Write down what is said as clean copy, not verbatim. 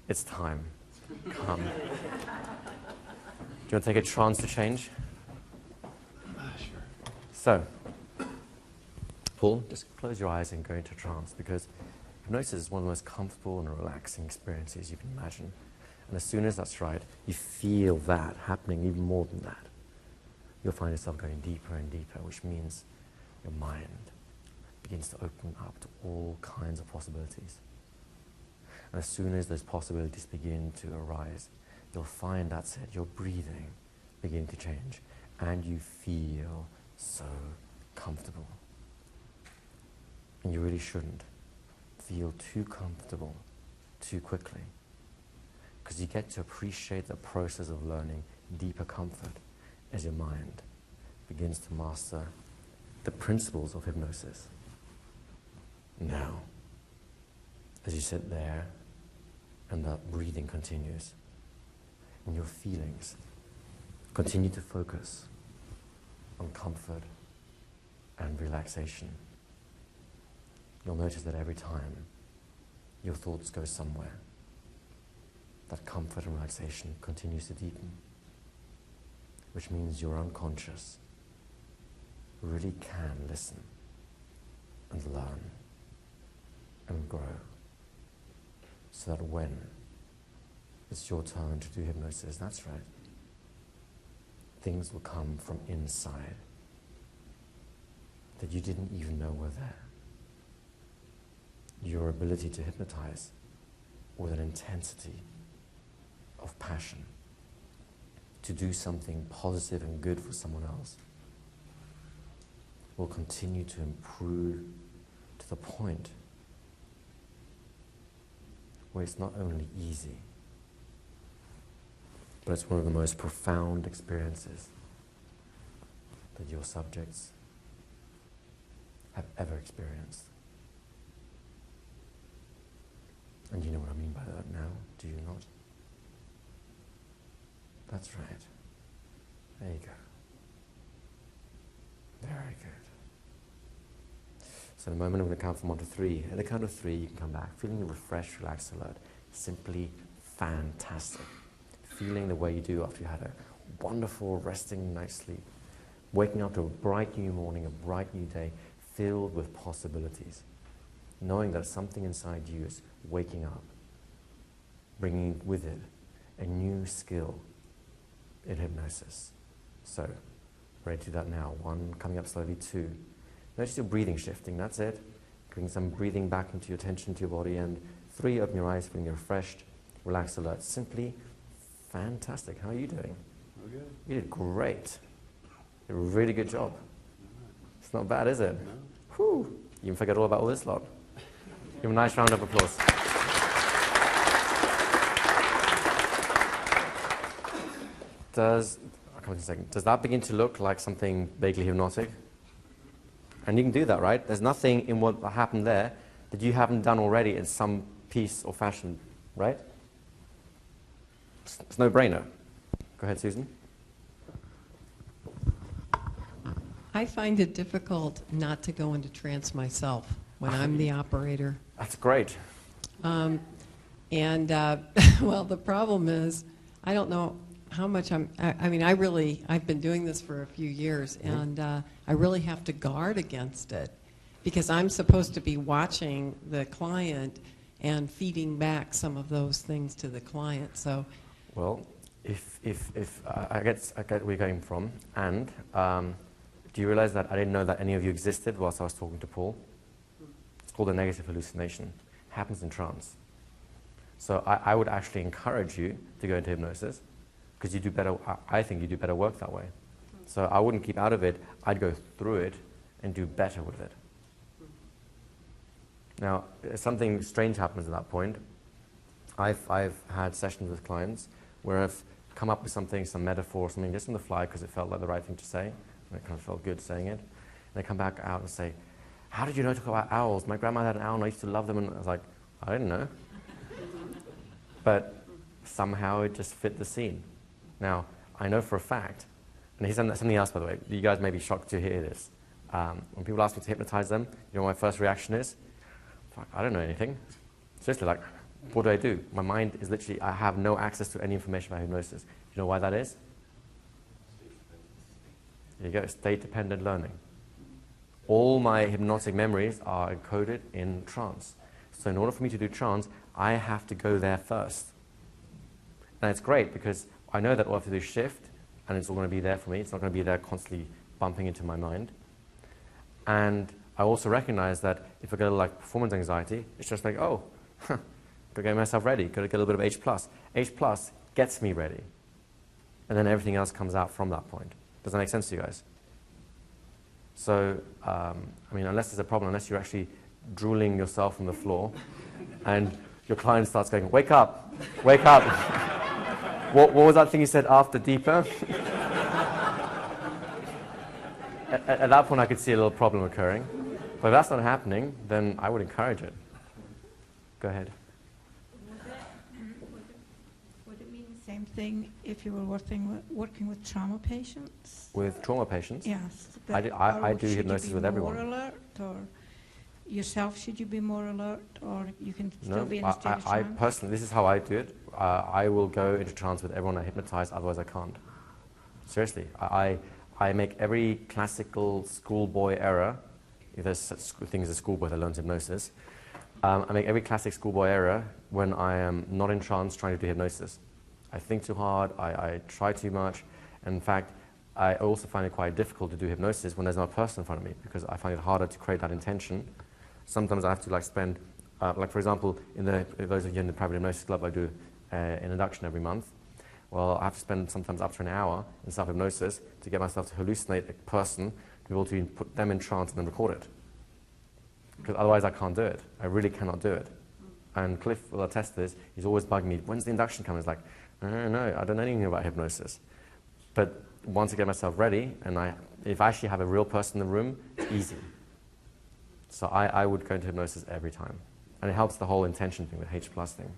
It's time. Come. Do you want to take a trance to change? Sure. So, Paul, just close your eyes and go into trance, because hypnosis is one of the most comfortable and relaxing experiences you can imagine. And as soon as that's right, you feel that happening even more than that. You'll find yourself going deeper and deeper, which means your mind begins to open up to all kinds of possibilities. And as soon as those possibilities begin to arise, you'll find that's it, your breathing begin to change, and you feel so comfortable. And you really shouldn't feel too comfortable too quickly, because you get to appreciate the process of learning deeper comfort as your mind begins to master the principles of hypnosis. Now, as you sit there and that breathing continues, and your feelings continue to focus on comfort and relaxation, you'll notice that every time your thoughts go somewhere, that comfort and relaxation continues to deepen, which means your unconscious really can listen and learn and grow, so that when it's your turn to do hypnosis, that's right, things will come from inside that you didn't even know were there. Your ability to hypnotize with an intensity of passion, to do something positive and good for someone else, will continue to improve to the point where it's not only easy, but it's one of the most profound experiences that your subjects have ever experienced. And you know what I mean by that now, do you not? That's right. There you go. Very good. So in a moment I'm going to count from 1 to 3. At the count of 3 you can come back feeling refreshed, relaxed, alert. Simply fantastic. Feeling the way you do after you had a wonderful resting night's sleep. Waking up to a bright new morning, a bright new day filled with possibilities. Knowing that something inside you is waking up, bringing with it a new skill in hypnosis. So, ready to do that now. 1, coming up slowly. 2. Notice your breathing shifting, that's it. Bring some breathing back into your attention to your body. And 3, open your eyes, feeling refreshed, relaxed, alert. Simply fantastic. How are you doing? We're good. You did great. You did a really good job. It's not bad, is it? No. Whew. You can forget all about all this lot. Give him a nice round of applause. Does that begin to look like something vaguely hypnotic? And you can do that, right? There's nothing in what happened there that you haven't done already in some piece or fashion, right? It's no brainer. Go ahead, Susan. I find it difficult not to go into trance myself when I'm the operator. That's great. Well, the problem is, I don't know how much I've been doing this for a few years, and I really have to guard against it, because I'm supposed to be watching the client and feeding back some of those things to the client. So, well, if I get where you're going from, and do you realize that I didn't know that any of you existed whilst I was talking to Paul? It's called a negative hallucination. It happens in trance. So I would actually encourage you to go into hypnosis, because you do better. I think you do better work that way. So I wouldn't keep out of it. I'd go through it and do better with it. Now, something strange happens at that point. I've had sessions with clients where I've come up with something, some metaphor or something, just on the fly because it felt like the right thing to say, and it kind of felt good saying it. And they come back out and say, "How did you know to talk about owls? My grandma had an owl and I used to love them." And I was like, I didn't know. But somehow it just fit the scene. Now, I know for a fact, and here's something else, by the way. You guys may be shocked to hear this. When people ask me to hypnotize them, you know what my first reaction is? Fuck, I don't know anything. Seriously, like, what do? My mind is literally, I have no access to any information about hypnosis. You know why that is? There you go, state-dependent learning. All my hypnotic memories are encoded in trance. So in order for me to do trance, I have to go there first. And it's great because I know that all I have to do is shift, and it's all going to be there for me. It's not going to be there constantly bumping into my mind. And I also recognize that if I get like performance anxiety, it's just like, oh, gotta get myself ready, gotta get a little bit of H+. H+ gets me ready. And then everything else comes out from that point. Does that make sense to you guys? So, I mean, unless there's a problem, unless you're actually drooling yourself on the floor, and your client starts going, wake up, wake up. What was that thing you said after deeper? At that point, I could see a little problem occurring. But if that's not happening, then I would encourage it. Go ahead. Would it mean the same thing if you were working with trauma patients? With trauma patients? Yes. I do hypnosis with everyone. Should you be more alert, or yourself, should you be more alert, or you can still be in a state of I trance? personally, this is how I do it. I will go into trance with everyone I hypnotize, otherwise I can't. Seriously. I make every classical schoolboy error. If there's such things as schoolboy that learns hypnosis. I make every classic schoolboy error when I am not in trance trying to do hypnosis. I think too hard, I try too much. In fact, I also find it quite difficult to do hypnosis when there's not a person in front of me, because I find it harder to create that intention. Sometimes I have to like spend, like for example, those of you in the private hypnosis club, I do an induction every month. Well, I have to spend sometimes up to an hour in self-hypnosis to get myself to hallucinate a person, to be able to put them in trance and then record it. Because otherwise I can't do it. I really cannot do it. And Cliff will attest to this. He's always bugging me, when's the induction coming? It's like, no, I don't know anything about hypnosis. But once I get myself ready, and if I actually have a real person in the room, it's easy. So I would go into hypnosis every time. And it helps the whole intention thing, the H+ thing.